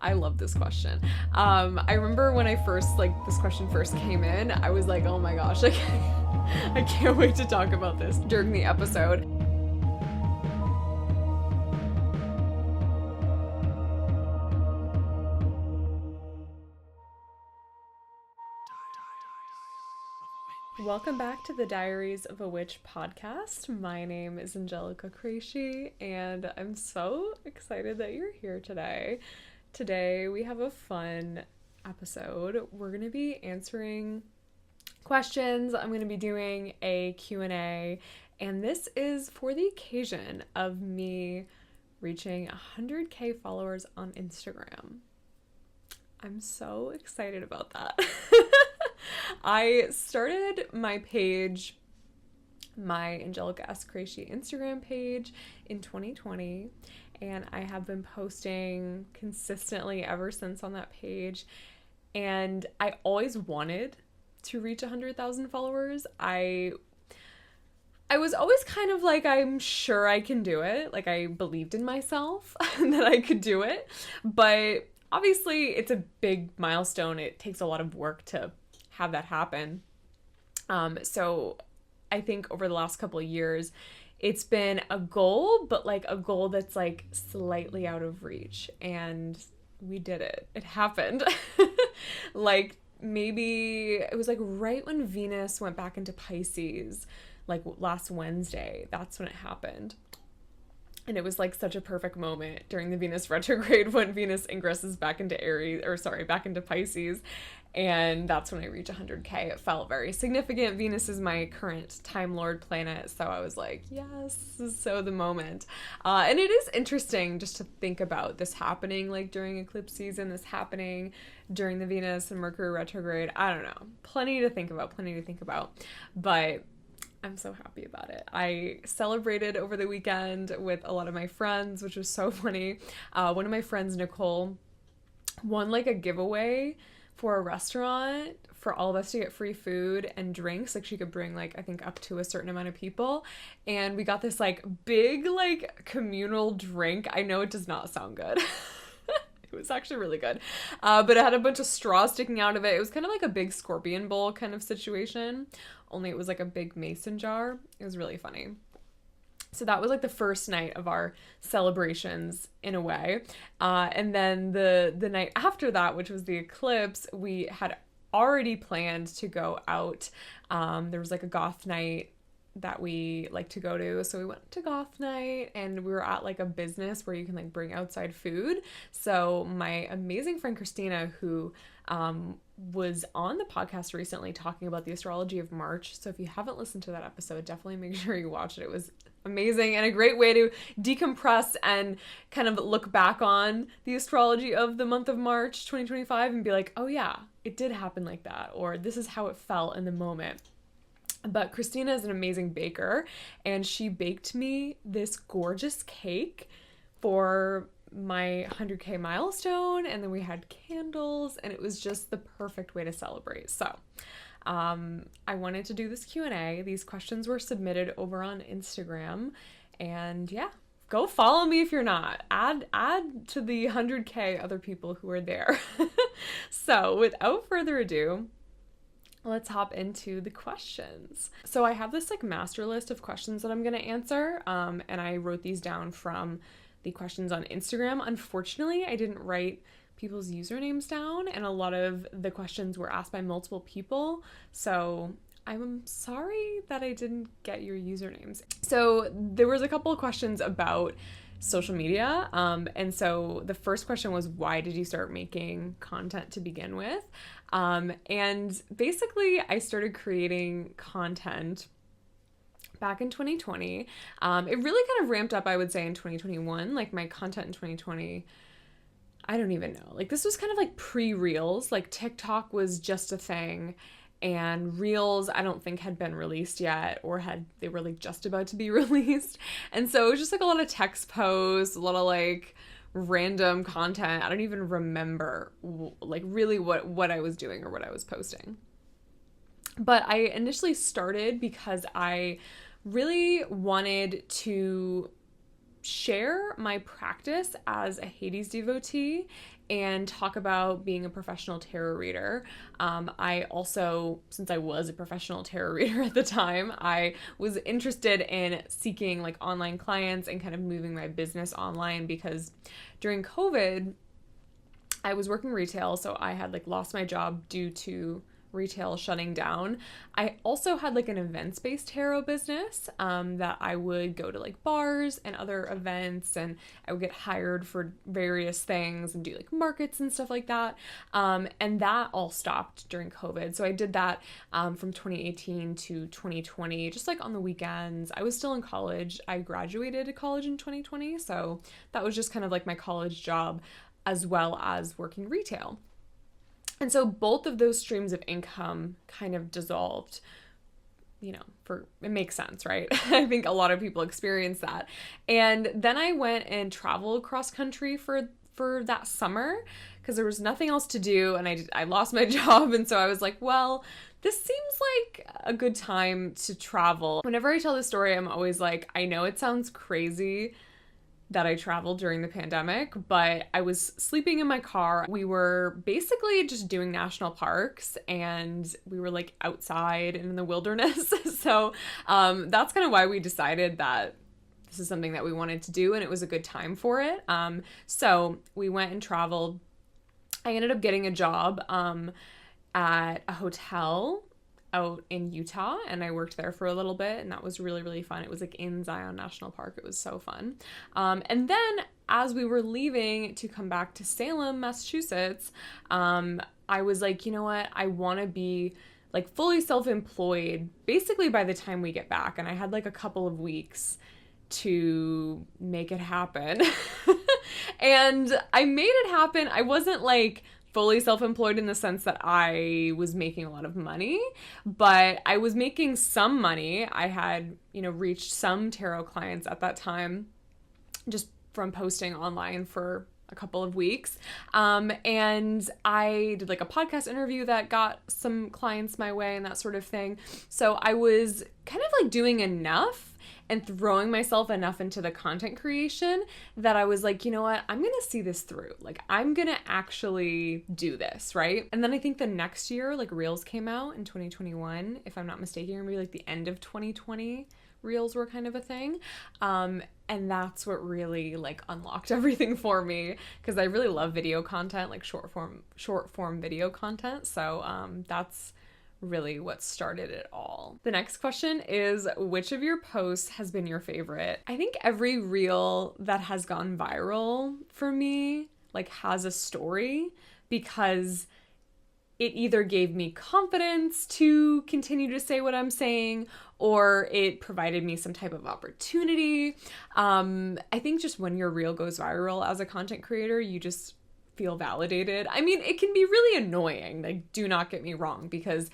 I love this question. I remember when this question first came in, I was like, oh my gosh, like, I can't wait to talk about this during the episode. Welcome back to the Diaries of a Witch podcast. My name is Angelica Cresci, and I'm so excited that you're here today. Today we have a fun episode. We're going to be answering questions. I'm going to be doing a Q&A, and this is for the occasion of me reaching 100K followers on Instagram. I'm so excited about that. I started my page, my Angelica S. Cresci Instagram page in 2020, and I have been posting consistently ever since on that page, and I always wanted to reach 100,000 followers. I was always kind of like, I'm sure I can do it. Like, I believed in myself that I could do it, but obviously it's a big milestone. It takes a lot of work to have that happen. So I think over the last couple of years, it's been a goal, but like a goal that's like slightly out of reach, and we did it. It happened. Like maybe it was like right when Venus went back into Pisces, like last Wednesday, that's when it happened. And it was like such a perfect moment during the Venus retrograde when Venus ingresses back into Pisces. And that's when I reach 100K. It felt very significant. Venus is my current Time Lord planet. So I was like, yes, this is so the moment. And it is interesting just to think about this happening like during eclipse season, this happening during the Venus and Mercury retrograde. I don't know. Plenty to think about. But I'm so happy about it. I celebrated over the weekend with a lot of my friends, which was so funny. One of my friends, Nicole, won like a giveaway for a restaurant for all of us to get free food and drinks. Like she could bring like, I think up to a certain amount of people. And we got this like big like communal drink. I know it does not sound good. It was actually really good. But it had a bunch of straws sticking out of it. It was kind of like a big scorpion bowl kind of situation. Only it was like a big mason jar. It was really funny. So that was like the first night of our celebrations in a way. And then the night after that, which was the eclipse, we had already planned to go out. There was like a goth night that we like to go to. So we went to goth night, and we were at like a business where you can like bring outside food. So my amazing friend Christina, who was on the podcast recently talking about the astrology of March. So if you haven't listened to that episode, definitely make sure you watch it. It was amazing and a great way to decompress and kind of look back on the astrology of the month of March 2025 and be like, oh yeah, it did happen like that, or this is how it felt in the moment. But Christina is an amazing baker, and she baked me this gorgeous cake for my 100K milestone, and then we had candles, and it was just the perfect way to celebrate. So I wanted to do this Q&A. These questions were submitted over on Instagram, and yeah, go follow me if you're not. Add to the 100K other people who are there. So without further ado, let's hop into the questions. So I have this like master list of questions that I'm going to answer, and I wrote these down from the questions on Instagram. Unfortunately, I didn't write people's usernames down, and a lot of the questions were asked by multiple people, so I'm sorry that I didn't get your usernames. So there was a couple of questions about social media, and so the first question was, why did you start making content to begin with? And basically I started creating content back in 2020. It really kind of ramped up, I would say, in 2021. Like my content in 2020, I don't even know. Like this was kind of like pre-Reels. Like TikTok was just a thing, and Reels I don't think had been released yet, or they were like just about to be released. And so it was just like a lot of text posts, a lot of like random content. I don't even remember like really what I was doing or what I was posting. But I initially started because I really wanted to share my practice as a Hades devotee and talk about being a professional tarot reader. I also, since I was a professional tarot reader at the time, I was interested in seeking like online clients and kind of moving my business online, because during COVID, I was working retail, so I had like lost my job due to retail shutting down. I also had like an events-based tarot business that I would go to like bars and other events, and I would get hired for various things and do like markets and stuff like that. And that all stopped during COVID. So I did that from 2018 to 2020, just like on the weekends. I was still in college. I graduated college in 2020, so that was just kind of like my college job as well as working retail. And so both of those streams of income kind of dissolved, it makes sense, right? I think a lot of people experience that. And then I went and traveled cross country for that summer because there was nothing else to do, and I lost my job. And so I was like, well, this seems like a good time to travel. Whenever I tell this story, I'm always like, I know it sounds crazy that I traveled during the pandemic, but I was sleeping in my car. We were basically just doing national parks, and we were like outside in the wilderness. So that's kind of why we decided that this is something that we wanted to do, and it was a good time for it. So we went and traveled. I ended up getting a job at a hotel out in Utah, and I worked there for a little bit, and that was really, really fun. It was like in Zion National Park. It was so fun. And then as we were leaving to come back to Salem, Massachusetts, I was like, you know what? I want to be like fully self-employed basically by the time we get back. And I had like a couple of weeks to make it happen. And I made it happen. I wasn't like fully self-employed in the sense that I was making a lot of money, but I was making some money. I had, reached some tarot clients at that time just from posting online for a couple of weeks. And I did like a podcast interview that got some clients my way and that sort of thing. So I was kind of like doing enough and throwing myself enough into the content creation that I was like, you know what, I'm going to see this through. Like, I'm going to actually do this, right? And then I think the next year, like Reels came out in 2021, if I'm not mistaken, or maybe like the end of 2020, Reels were kind of a thing. And that's what really like unlocked everything for me, because I really love video content, like short form video content. So that's really what started it all. The next question is, which of your posts has been your favorite? I think every reel that has gone viral for me like has a story, because it either gave me confidence to continue to say what I'm saying, or it provided me some type of opportunity. I think just when your reel goes viral as a content creator, you just feel validated. I mean, it can be really annoying, like, do not get me wrong, because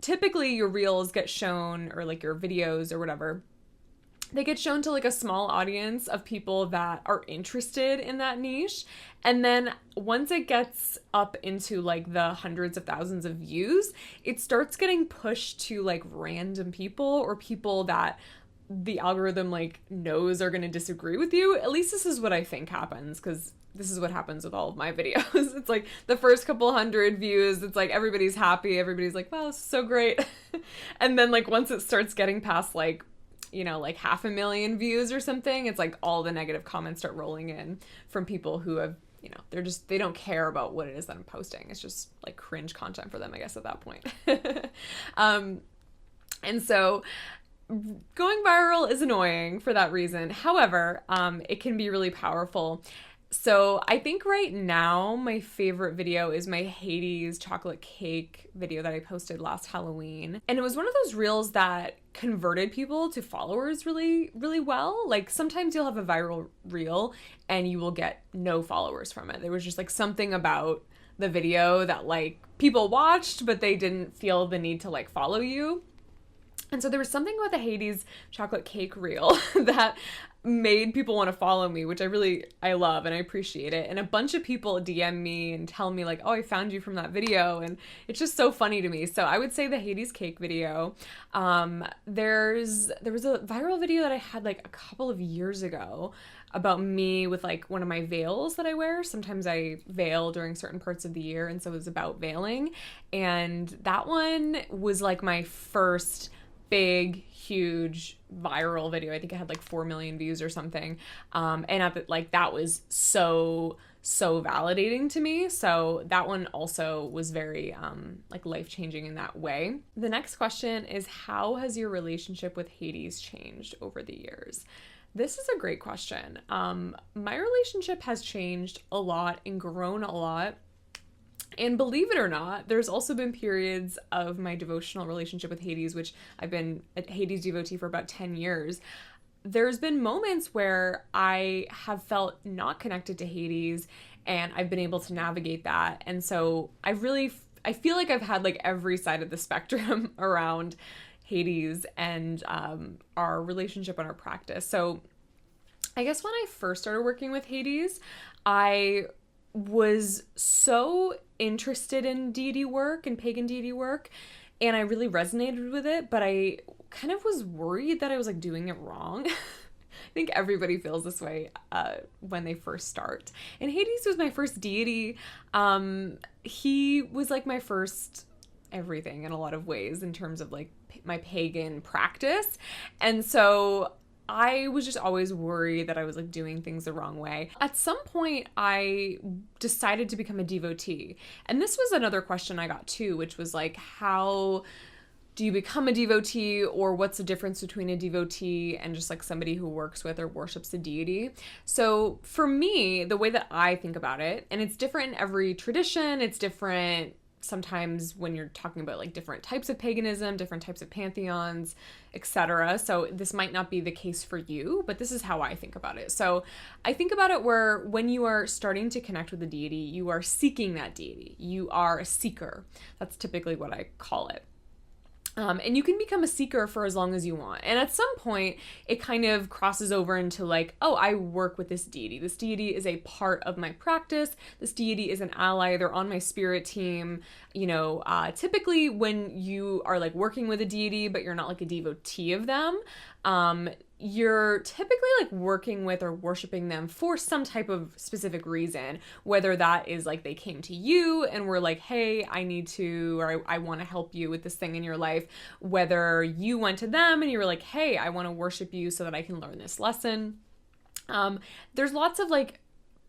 typically your reels get shown, or like your videos or whatever, they get shown to like a small audience of people that are interested in that niche. And then once it gets up into like the hundreds of thousands of views, it starts getting pushed to like random people, or people that the algorithm like knows are going to disagree with you. At least this is what I think happens, because this is what happens with all of my videos. It's like the first couple hundred views, it's like everybody's happy. Everybody's like, wow, this is so great. And then like once it starts getting past like, like 500,000 views or something, it's like all the negative comments start rolling in from people who have, they don't care about what it is that I'm posting. It's just like cringe content for them, I guess, at that point. And so going viral is annoying for that reason. However, it can be really powerful. So I think right now my favorite video is my Hades chocolate cake video that I posted last Halloween. And it was one of those reels that converted people to followers really, really well. Like sometimes you'll have a viral reel and you will get no followers from it. There was just like something about the video that like people watched, but they didn't feel the need to like follow you. And so there was something about the Hades chocolate cake reel that made people want to follow me, which I love and I appreciate it. And a bunch of people DM me and tell me like, oh, I found you from that video. And it's just so funny to me. So I would say the Hades cake video. There was a viral video that I had like a couple of years ago about me with like one of my veils that I wear. Sometimes I veil during certain parts of the year, and so it was about veiling. And that one was like my first big, huge viral video. I think it had like 4 million views or something. And at the, like that was so validating to me. So that one also was very like life-changing in that way. The next question is, how has your relationship with Hades changed over the years? This is a great question. My relationship has changed a lot and grown a lot. And believe it or not, there's also been periods of my devotional relationship with Hades, which I've been a Hades devotee for about 10 years. There's been moments where I have felt not connected to Hades, and I've been able to navigate that. And so I feel like I've had like every side of the spectrum around Hades and our relationship and our practice. So I guess when I first started working with Hades, I was so interested in deity work and pagan deity work, and I really resonated with it, but I kind of was worried that I was like doing it wrong. I think everybody feels this way when they first start. And Hades was my first deity. He was like my first everything in a lot of ways in terms of like my pagan practice. And so I was just always worried that I was like doing things the wrong way. At some point, I decided to become a devotee. And this was another question I got too, which was like, how do you become a devotee, or what's the difference between a devotee and just like somebody who works with or worships a deity? So for me, the way that I think about it, and it's different in every tradition, it's different sometimes when you're talking about like different types of paganism, different types of pantheons, etc. So this might not be the case for you, but this is how I think about it. So I think about it where when you are starting to connect with the deity, you are seeking that deity. You are a seeker. That's typically what I call it. And you can become a seeker for as long as you want. And at some point, it kind of crosses over into like, oh, I work with this deity. This deity is a part of my practice. This deity is an ally. They're on my spirit team. You know, typically when you are like working with a deity, but you're not like a devotee of them, you're typically like working with or worshiping them for some type of specific reason, whether that is like they came to you and were like, hey, I need to, or I want to help you with this thing in your life, whether you went to them and you were like, hey, I want to worship you so that I can learn this lesson. There's lots of like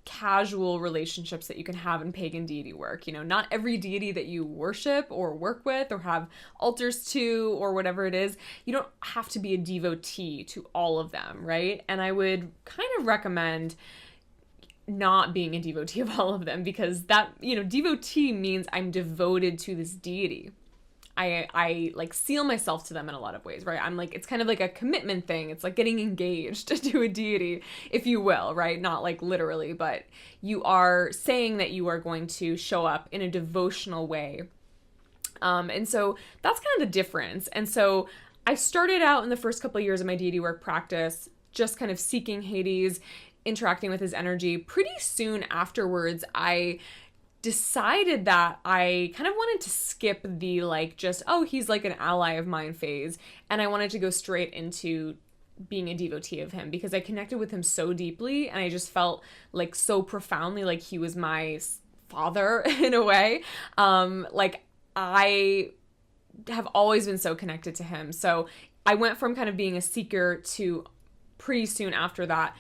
casual relationships that you can have in pagan deity work. You know, not every deity that you worship or work with or have altars to or whatever it is, you don't have to be a devotee to all of them, right? And I would kind of recommend not being a devotee of all of them, because that, you know, devotee means I'm devoted to this deity. I like seal myself to them in a lot of ways, right? I'm like, it's kind of like a commitment thing. It's like getting engaged to a deity, if you will, right? Not like literally, but you are saying that you are going to show up in a devotional way. And so that's kind of the difference. And so I started out in the first couple of years of my deity work practice, just kind of seeking Hades, interacting with his energy. Pretty soon afterwards, I decided that I kind of wanted to skip the like just, oh, he's like an ally of mine phase. And I wanted to go straight into being a devotee of him, because I connected with him so deeply and I just felt like so profoundly like he was my father in a way. Like I have always been so connected to him. So I went from kind of being a seeker to pretty soon after that,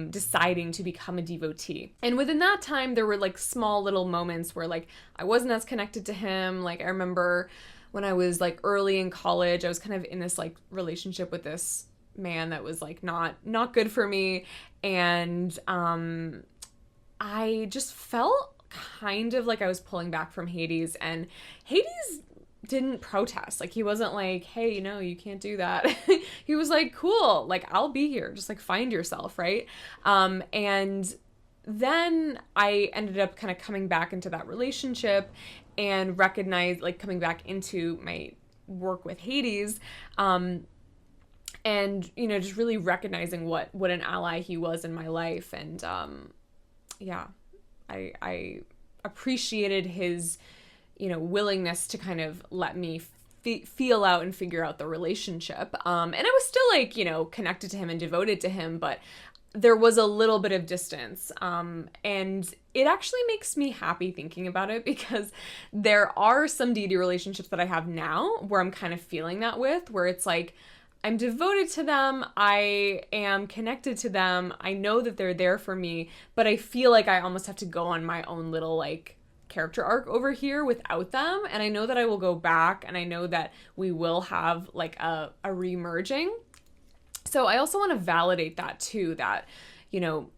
deciding to become a devotee. And within that time, there were like small little moments where like I wasn't as connected to him. Like I remember when I was like early in college, I was kind of in this like relationship with this man that was like not good for me. And I just felt kind of like I was pulling back from Hades, and Hades didn't protest. Like he wasn't like, hey, no, you can't do that. He was like, cool, like I'll be here, just like find yourself, right? And then I ended up kind of coming back into that relationship and recognized, like coming back into my work with Hades. And, you know, just really recognizing what an ally he was in my life. And I appreciated his, you know, willingness to kind of let me feel out and figure out the relationship. And I was still, like, you know, connected to him and devoted to him, but there was a little bit of distance. And it actually makes me happy thinking about it, because there are some deity relationships that I have now where I'm kind of feeling that with, where it's like, I'm devoted to them, I am connected to them, I know that they're there for me, but I feel like I almost have to go on my own little, like, character arc over here without them. And I know that I will go back, and I know that we will have, like, a re-merging. So I also want to validate that too, that, you know,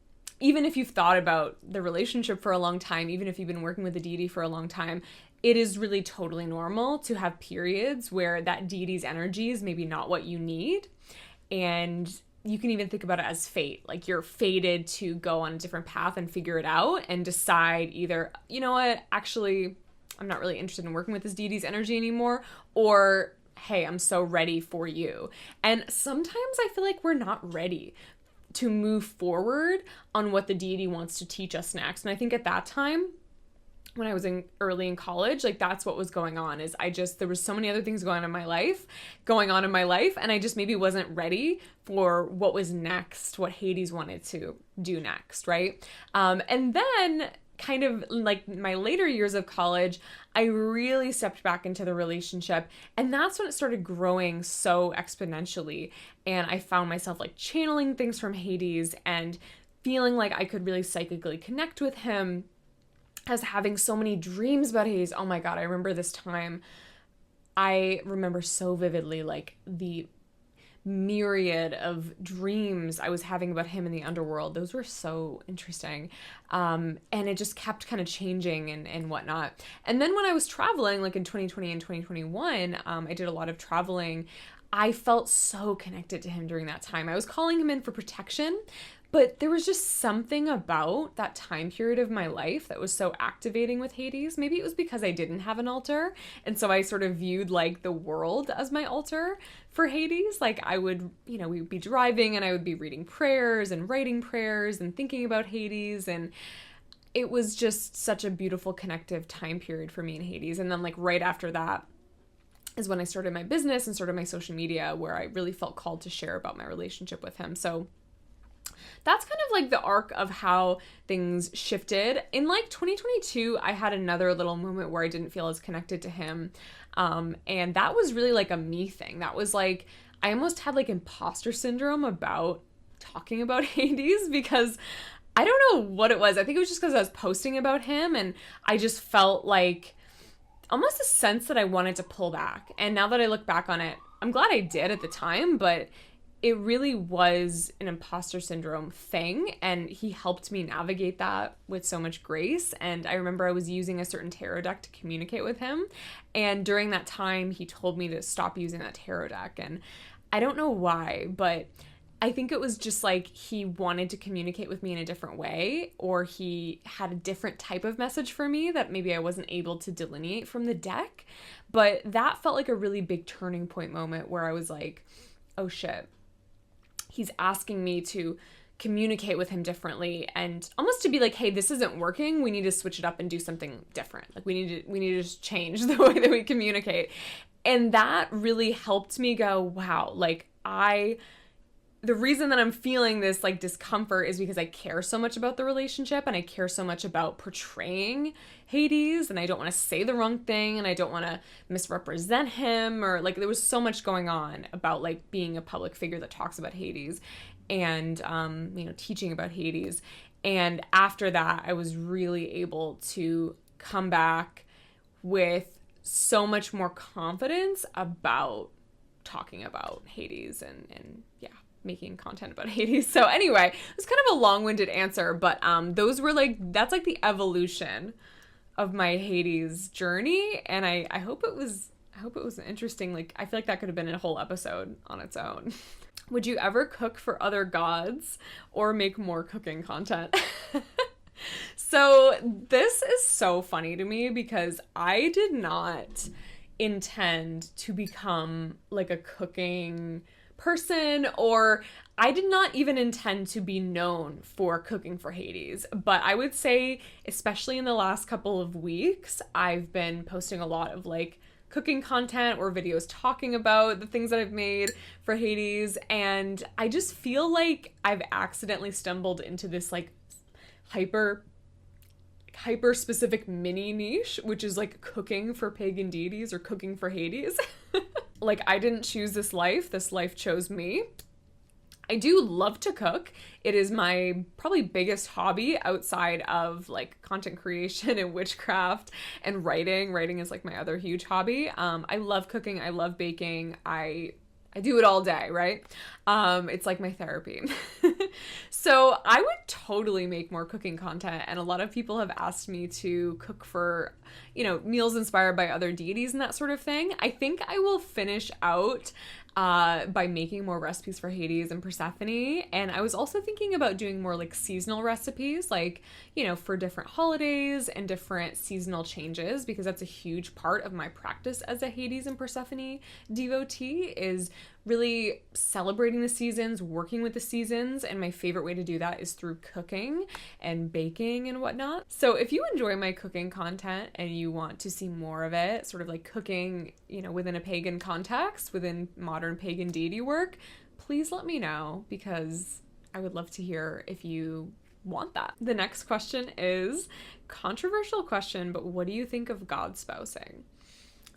even if you've thought about the relationship for a long time, even if you've been working with a deity for a long time, it is really totally normal to have periods where that deity's energy is maybe not what you need. And you can even think about it as fate. Like, you're fated to go on a different path and figure it out and decide either, you know what, actually, I'm not really interested in working with this deity's energy anymore, or, hey, I'm so ready for you. And sometimes I feel like we're not ready to move forward on what the deity wants to teach us next. And I think at that time, when I was early in college, like, that's what was going on, is there was so many other things going on in my life, and I just maybe wasn't ready for what was next, what Hades wanted to do next, right? And then kind of like my later years of college, I really stepped back into the relationship, and that's when it started growing so exponentially. And I found myself, like, channeling things from Hades and feeling like I could really psychically connect with him, as having so many dreams about Hades. Oh my God, I remember this time. I remember so vividly, like, the myriad of dreams I was having about him in the underworld. Those were so interesting. And it just kept kind of changing and whatnot. And then when I was traveling, like in 2020 and 2021, I did a lot of traveling. I felt so connected to him during that time. I was calling him in for protection, but there was just something about that time period of my life that was so activating with Hades. Maybe it was because I didn't have an altar, and so I sort of viewed, like, the world as my altar for Hades. Like, I would, you know, we would be driving and I would be reading prayers and writing prayers and thinking about Hades, and it was just such a beautiful connective time period for me in Hades. And then, like, right after that is when I started my business and started my social media, where I really felt called to share about my relationship with him. So that's kind of like the arc of how things shifted. In, like, 2022, I had another little moment where I didn't feel as connected to him. And that was really, like, a me thing. That was, like, I almost had, like, imposter syndrome about talking about Hades, because I don't know what it was. I think it was just because I was posting about him, and I just felt like almost a sense that I wanted to pull back. And now that I look back on it, I'm glad I did at the time, but it really was an imposter syndrome thing, and he helped me navigate that with so much grace. And I remember I was using a certain tarot deck to communicate with him, and during that time he told me to stop using that tarot deck. And I don't know why, but I think it was just like he wanted to communicate with me in a different way, or he had a different type of message for me that maybe I wasn't able to delineate from the deck. But that felt like a really big turning point moment where I was like, oh shit, he's asking me to communicate with him differently, and almost to be like, hey, this isn't working, we need to switch it up and do something different. Like, we need to just change the way that we communicate. And that really helped me go, wow, like, the reason that I'm feeling this, like, discomfort is because I care so much about the relationship, and I care so much about portraying Hades, and I don't want to say the wrong thing, and I don't want to misrepresent him, or, like, there was so much going on about, like, being a public figure that talks about Hades and, you know, teaching about Hades. And after that, I was really able to come back with so much more confidence about talking about Hades and yeah, making content about Hades. So anyway, it's kind of a long-winded answer, but those were, like, that's like the evolution of my Hades journey, and I hope it was interesting. Like, I feel like that could have been a whole episode on its own. Would you ever cook for other gods or make more cooking content? So this is so funny to me, because I did not intend to become like a cooking person, or I did not even intend to be known for cooking for Hades. But I would say, especially in the last couple of weeks, I've been posting a lot of like cooking content or videos talking about the things that I've made for Hades, and I just feel like I've accidentally stumbled into this like hyper specific mini niche, which is like cooking for pagan deities or cooking for Hades. Like, I didn't choose this life chose me. I do love to cook. It is my probably biggest hobby outside of like content creation and witchcraft and writing. Writing is like my other huge hobby. I love cooking. I love baking. I do it all day, right? It's like my therapy. So I would totally make more cooking content. And a lot of people have asked me to cook for, meals inspired by other deities and that sort of thing. I think I will finish out by making more recipes for Hades and Persephone. And I was also thinking about doing more like seasonal recipes, like, for different holidays and different seasonal changes, because that's a huge part of my practice as a Hades and Persephone devotee, is really celebrating the seasons, working with the seasons, and my favorite way to do that is through cooking and baking and whatnot. So if you enjoy my cooking content and you want to see more of it, sort of like cooking, within a pagan context, within modern pagan deity work, please let me know, because I would love to hear if you want that. The next question is controversial question, but what do you think of God spousing?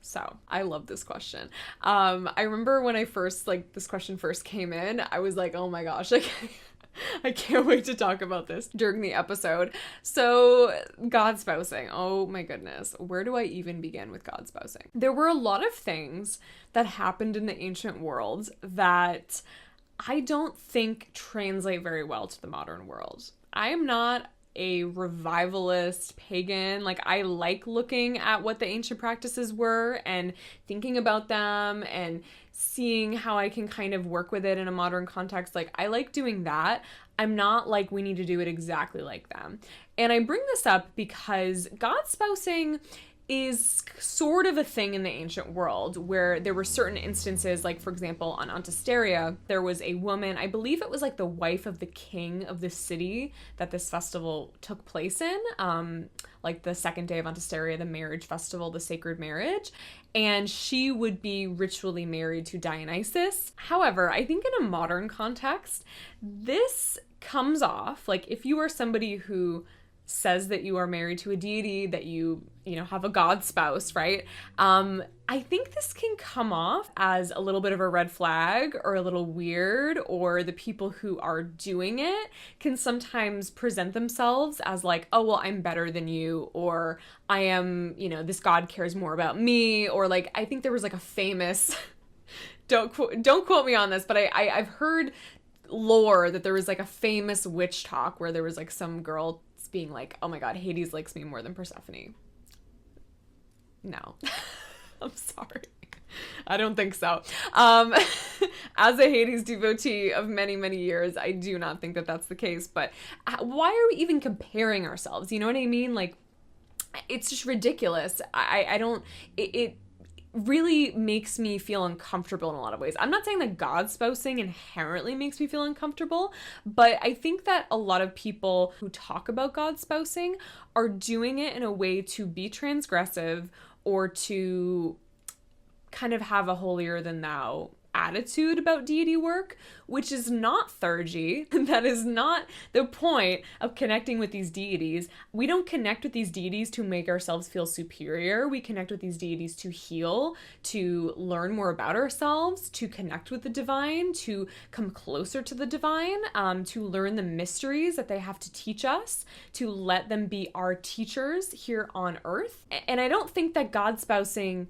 So I love this question. I remember when this question first came in, I was like, oh my gosh, I can't wait to talk about this during the episode. So God spousing, oh my goodness, where do I even begin with God spousing? There were a lot of things that happened in the ancient world that I don't think translate very well to the modern world. I am not a revivalist pagan. Like, I like looking at what the ancient practices were and thinking about them and seeing how I can kind of work with it in a modern context. Like, I like doing that. I'm not like, we need to do it exactly like them. And I bring this up because God spousing is sort of a thing in the ancient world where there were certain instances, like for example on Antisteria, there was a woman, I believe it was like the wife of the king of the city that this festival took place in, like the second day of Antisteria, the marriage festival, the sacred marriage, and she would be ritually married to Dionysus. However, I think in a modern context, this comes off, like if you are somebody who says that you are married to a deity, that you have a god spouse, right? I think this can come off as a little bit of a red flag or a little weird, or the people who are doing it can sometimes present themselves as like, oh, well, I'm better than you, or I am, this god cares more about me, or like, I think there was like a famous, don't quote me on this, but I've heard lore that there was like a famous witch talk where there was like some girl being like, oh my god, Hades likes me more than Persephone. No. I'm sorry. I don't think so. As a Hades devotee of many, many years, I do not think that that's the case. But why are we even comparing ourselves? You know what I mean? Like, it's just ridiculous. I don't... It really makes me feel uncomfortable in a lot of ways. I'm not saying that God spousing inherently makes me feel uncomfortable, but I think that a lot of people who talk about God spousing are doing it in a way to be transgressive or to kind of have a holier than thou attitude about deity work, which is not theurgy. That is not the point of connecting with these deities. We don't connect with these deities to make ourselves feel superior. We connect with these deities to heal, to learn more about ourselves, to connect with the divine, to come closer to the divine, to learn the mysteries that they have to teach us, to let them be our teachers here on earth. And I don't think that God spousing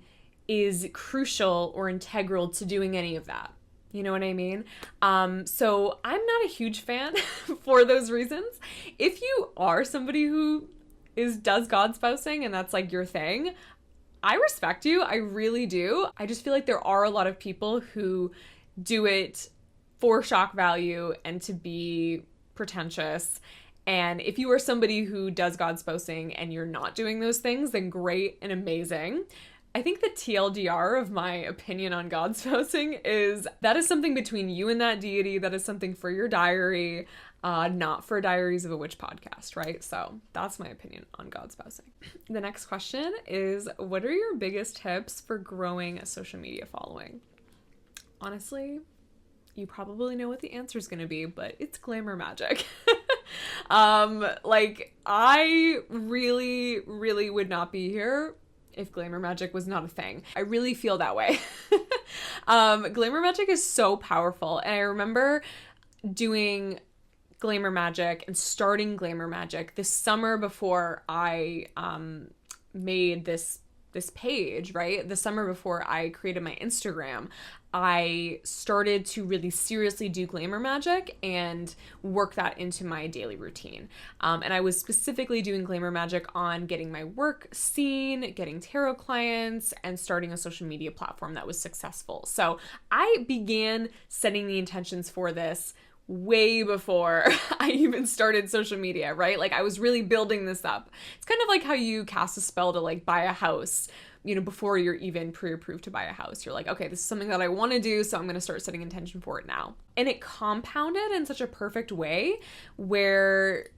is crucial or integral to doing any of that. You know what I mean? So I'm not a huge fan for those reasons. If you are somebody who does God spousing and that's like your thing, I respect you. I really do. I just feel like there are a lot of people who do it for shock value and to be pretentious. And if you are somebody who does God spousing and you're not doing those things, then great and amazing. I think the TLDR of my opinion on God spousing is that is something between you and that deity. That is something for your diary, not for Diaries of a Witch podcast, right? So that's my opinion on God spousing. The next question is, what are your biggest tips for growing a social media following? Honestly, you probably know what the answer is going to be, but it's glamour magic. Like, I really, really would not be here if glamour magic was not a thing. I really feel that way. Glamour magic is so powerful. And I remember doing glamour magic and starting glamour magic this summer before I made this page, right? The summer before I created my Instagram, I started to really seriously do glamour magic and work that into my daily routine. And I was specifically doing glamour magic on getting my work seen, getting tarot clients, and starting a social media platform that was successful. So I began setting the intentions for this way before I even started social media, right? Like, I was really building this up. It's kind of like how you cast a spell to like buy a house, you know, before you're even pre-approved to buy a house. You're like, okay, this is something that I want to do, so I'm going to start setting intention for it now. And it compounded in such a perfect way where,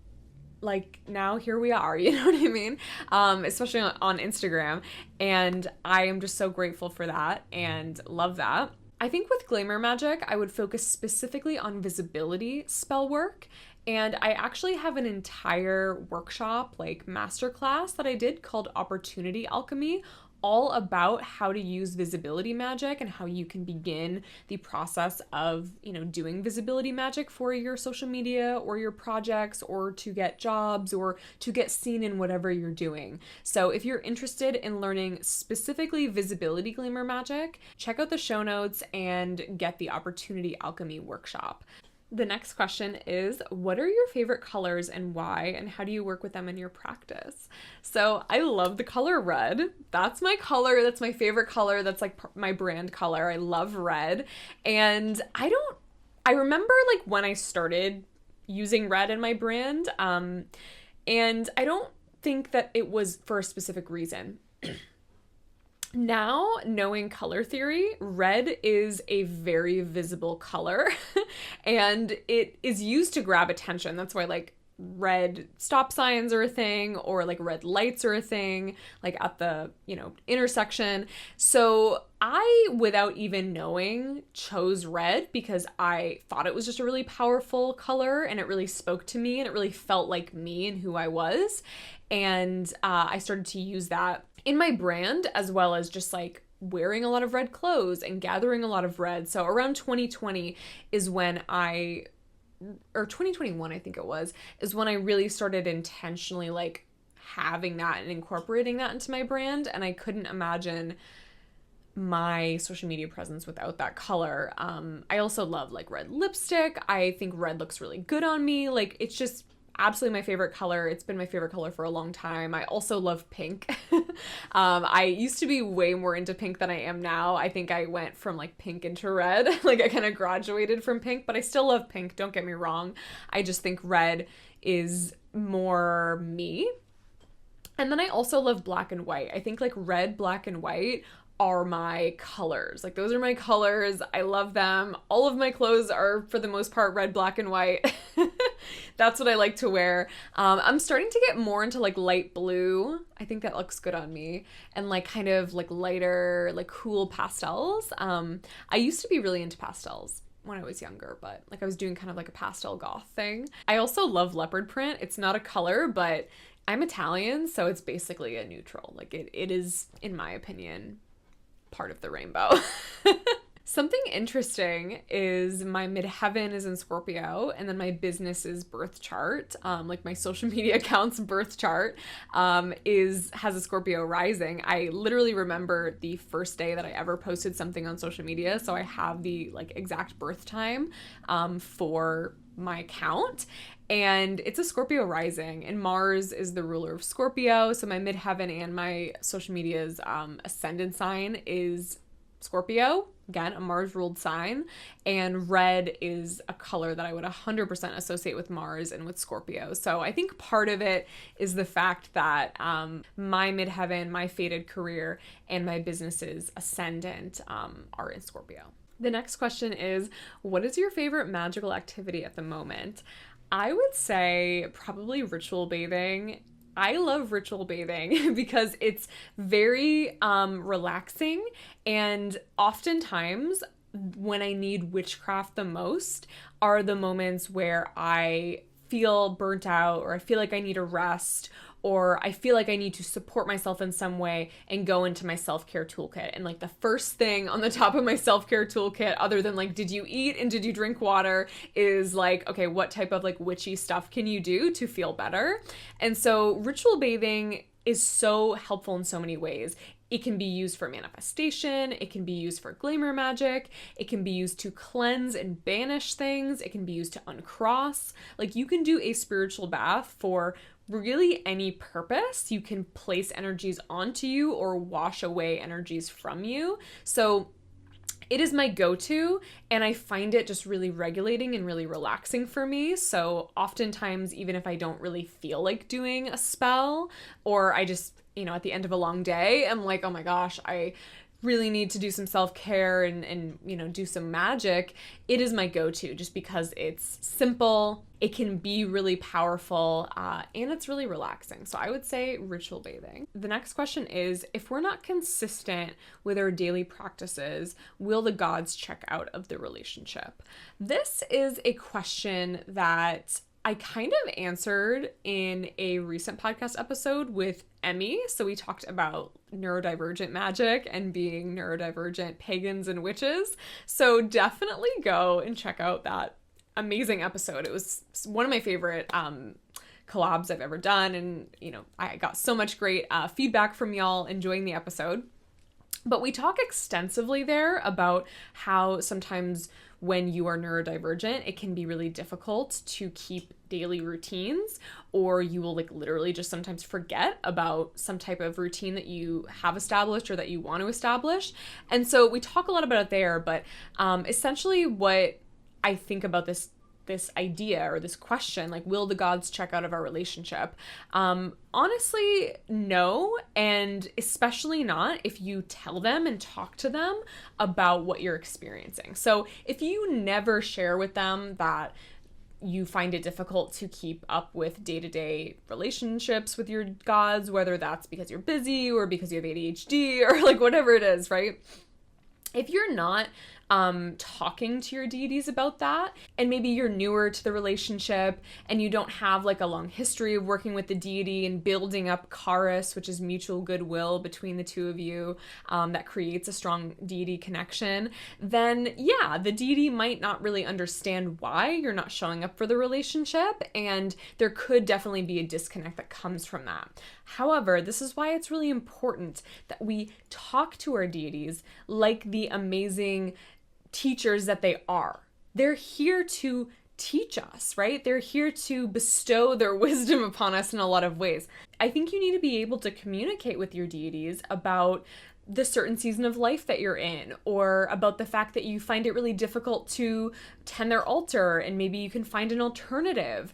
like, now here we are, you know what I mean? Especially on Instagram. And I am just so grateful for that and love that. I think with glamour magic, I would focus specifically on visibility spell work. And I actually have an entire workshop, like masterclass that I did called Opportunity Alchemy, all about how to use visibility magic and how you can begin the process of, you know, doing visibility magic for your social media or your projects, or to get jobs, or to get seen in whatever you're doing. So if you're interested in learning specifically visibility glamour magic, check out the show notes and get the Opportunity Alchemy workshop. The next question is, what are your favorite colors and why, and how do you work with them in your practice? So I love the color red. That's my color. That's my favorite color. That's like my brand color. I love red. And I remember like when I started using red in my brand, and I don't think that it was for a specific reason. Now, knowing color theory, red is a very visible color and it is used to grab attention. That's why like red stop signs are a thing, or like red lights are a thing, like at the, you know, intersection. So I, without even knowing, chose red because I thought it was just a really powerful color and it really spoke to me and it really felt like me and who I was. And I started to use that in my brand, as well as just like wearing a lot of red clothes and gathering a lot of red. So around 2020 is when or 2021, I think it was, is when I really started intentionally like having that and incorporating that into my brand. And I couldn't imagine my social media presence without that color. I also love like red lipstick. I think red looks really good on me. Like, it's just absolutely my favorite color. It's been my favorite color for a long time. I also love pink. I used to be way more into pink than I am now. I think I went from like pink into red. Like, I kind of graduated from pink, but I still love pink. Don't get me wrong. I just think red is more me. And then I also love black and white. I think like red, black, and white are my colors. Like, those are my colors. I love them. All of my clothes are, for the most part, red, black, and white. That's what I like to wear. I'm starting to get more into like light blue. I think that looks good on me. And like kind of like lighter, like cool pastels. I used to be really into pastels when I was younger, but like I was doing kind of like a pastel goth thing. I also love leopard print. It's not a color, but I'm Italian, so it's basically a neutral. Like, it is, in my opinion, part of the rainbow. Something interesting is my midheaven is in Scorpio, and then my business's birth chart, like my social media account's birth chart, has a Scorpio rising. I literally remember the first day that I ever posted something on social media, so I have the like exact birth time for my account. And it's a Scorpio rising, and Mars is the ruler of Scorpio. So my midheaven and my social media's ascendant sign is Scorpio. again, a Mars ruled sign, and red is a color that I would 100% associate with Mars and with Scorpio. So I think part of it is the fact that my midheaven, my fated career, and my business's ascendant are in Scorpio. The next question is, what is your favorite magical activity at the moment? I would say probably ritual bathing. I love ritual bathing because it's very relaxing, and oftentimes when I need witchcraft the most are the moments where I feel burnt out, or I feel like I need a rest, or I feel like I need to support myself in some way and go into my self-care toolkit. And like the first thing on the top of my self-care toolkit, other than like, did you eat and did you drink water, is like, okay, what type of like witchy stuff can you do to feel better? And so ritual bathing is so helpful in so many ways. It can be used for manifestation, it can be used for glamour magic, it can be used to cleanse and banish things, it can be used to uncross. Like you can do a spiritual bath for really any purpose. You can place energies onto you or wash away energies from you. So it is my go-to, and I find it just really regulating and really relaxing for me. So oftentimes, even if I don't really feel like doing a spell, or I just, at the end of a long day, I'm like, oh my gosh, I really need to do some self-care and do some magic, it is my go-to just because it's simple, it can be really powerful, and it's really relaxing. So I would say ritual bathing. The next question is, if we're not consistent with our daily practices, will the gods check out of the relationship? This is a question that I kind of answered in a recent podcast episode with Emmy. So we talked about neurodivergent magic and being neurodivergent pagans and witches. So definitely go and check out that amazing episode. It was one of my favorite collabs I've ever done. And, I got so much great feedback from y'all enjoying the episode. But we talk extensively there about how sometimes when you are neurodivergent, it can be really difficult to keep daily routines, or you will like literally just sometimes forget about some type of routine that you have established or that you want to establish. And so we talk a lot about it there, but essentially what I think about this idea or this question, like, will the gods check out of our relationship? Honestly, no. And especially not if you tell them and talk to them about what you're experiencing. So if you never share with them that you find it difficult to keep up with day-to-day relationships with your gods, whether that's because you're busy or because you have ADHD or like whatever it is, right? If you're not talking to your deities about that, and maybe you're newer to the relationship and you don't have like a long history of working with the deity and building up charis, which is mutual goodwill between the two of you, that creates a strong deity connection, then yeah, the deity might not really understand why you're not showing up for the relationship, and there could definitely be a disconnect that comes from that. However, this is why it's really important that we talk to our deities like the amazing teachers that they are. They're here to teach us, right? They're here to bestow their wisdom upon us in a lot of ways. I think you need to be able to communicate with your deities about the certain season of life that you're in, or about the fact that you find it really difficult to tend their altar, and maybe you can find an alternative.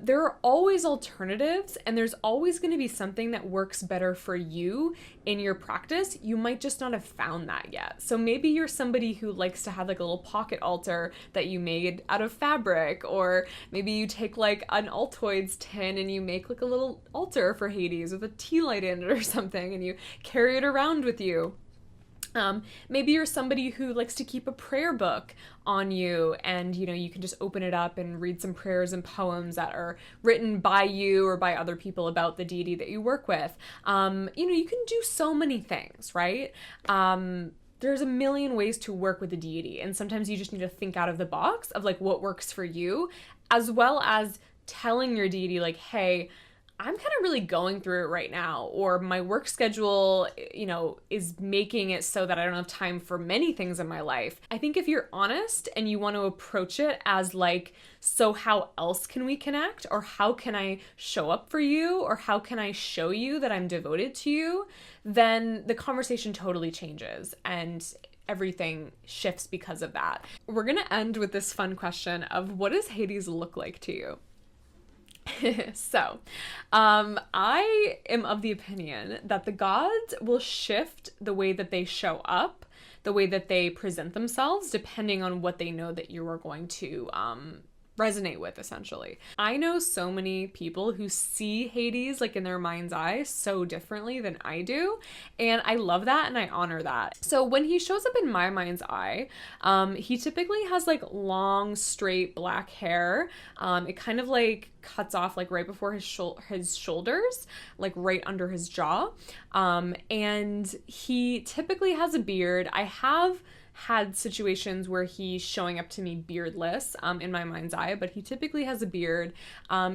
There are always alternatives, and there's always going to be something that works better for you in your practice. You might just not have found that yet. So maybe you're somebody who likes to have like a little pocket altar that you made out of fabric, or maybe you take like an Altoids tin and you make like a little altar for Hades with a tea light in it or something, and you carry it around with you. Maybe you're somebody who likes to keep a prayer book on you, and you can just open it up and read some prayers and poems that are written by you or by other people about the deity that you work with. You can do so many things, right? There's a million ways to work with a deity, and sometimes you just need to think out of the box of like what works for you, as well as telling your deity like, hey, I'm kind of really going through it right now, or my work schedule, is making it so that I don't have time for many things in my life. I think if you're honest and you want to approach it as like, so how else can we connect? Or how can I show up for you? Or how can I show you that I'm devoted to you? Then the conversation totally changes and everything shifts because of that. We're going to end with this fun question of, what does Hades look like to you? So, I am of the opinion that the gods will shift the way that they show up, the way that they present themselves, depending on what they know that you are going to resonate with, essentially. I know so many people who see Hades like in their mind's eye so differently than I do, and I love that and I honor that. So when he shows up in my mind's eye, he typically has like long, straight black hair. It kind of like cuts off like right before his shoulders, like right under his jaw. And he typically has a beard. I have had situations where he's showing up to me beardless in my mind's eye, but he typically has a beard.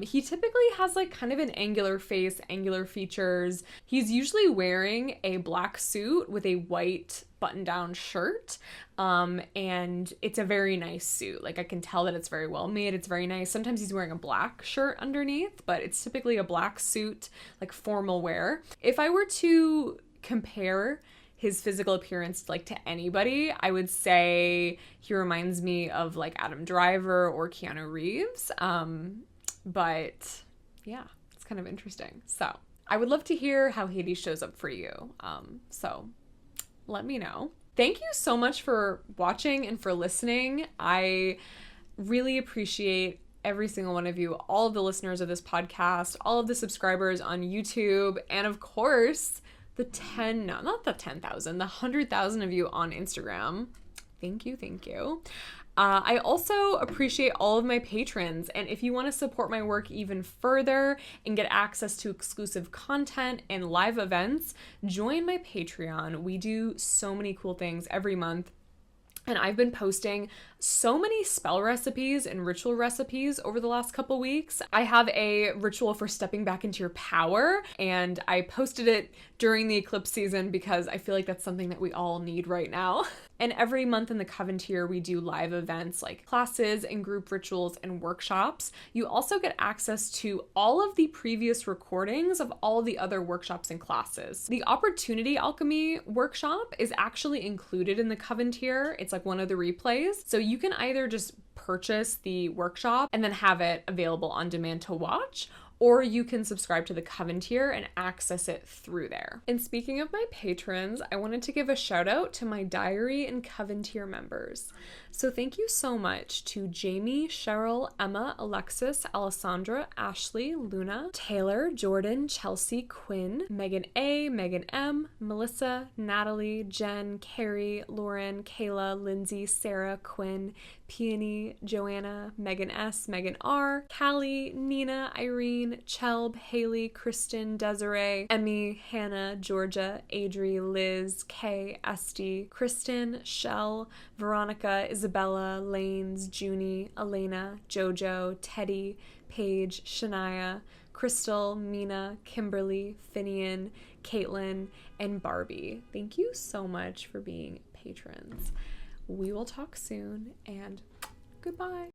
He typically has like kind of an angular face, angular features. He's usually wearing a black suit with a white button-down shirt, and it's a very nice suit. Like I can tell that it's very well made. It's very nice. Sometimes he's wearing a black shirt underneath, but it's typically a black suit, like formal wear. If I were to compare his physical appearance like to anybody, I would say he reminds me of like Adam Driver or Keanu Reeves. But yeah, it's kind of interesting. So I would love to hear how Hades shows up for you. So let me know. Thank you so much for watching and for listening. I really appreciate every single one of you, all of the listeners of this podcast, all of the subscribers on YouTube, and of course, the 100,000 of you on Instagram. Thank you. I also appreciate all of my patrons, and if you want to support my work even further and get access to exclusive content and live events, join my Patreon. We do so many cool things every month. And I've been posting so many spell recipes and ritual recipes over the last couple weeks. I have a ritual for stepping back into your power, and I posted it during the eclipse season because I feel like that's something that we all need right now. And every month in the Coven tier, we do live events like classes and group rituals and workshops. You also get access to all of the previous recordings of all the other workshops and classes. The Opportunity Alchemy workshop is actually included in the Coven tier. It's like one of the replays. So you can either just purchase the workshop and then have it available on demand to watch, or you can subscribe to the Coven tier and access it through there. And speaking of my patrons, I wanted to give a shout out to my Diary and Coven tier members. So thank you so much to Jamie, Cheryl, Emma, Alexis, Alessandra, Ashley, Luna, Taylor, Jordan, Chelsea, Quinn, Megan A, Megan M, Melissa, Natalie, Jen, Carrie, Lauren, Kayla, Lindsay, Sarah, Quinn, Peony, Joanna, Megan S, Megan R, Callie, Nina, Irene, Chelb, Haley, Kristen, Desiree, Emmy, Hannah, Georgia, Adri, Liz, Kay, Esty, Kristen, Shell, Veronica, Isabella, Lanes, Junie, Elena, Jojo, Teddy, Paige, Shania, Crystal, Mina, Kimberly, Finian, Caitlin, and Barbie. Thank you so much for being patrons. We will talk soon, and goodbye.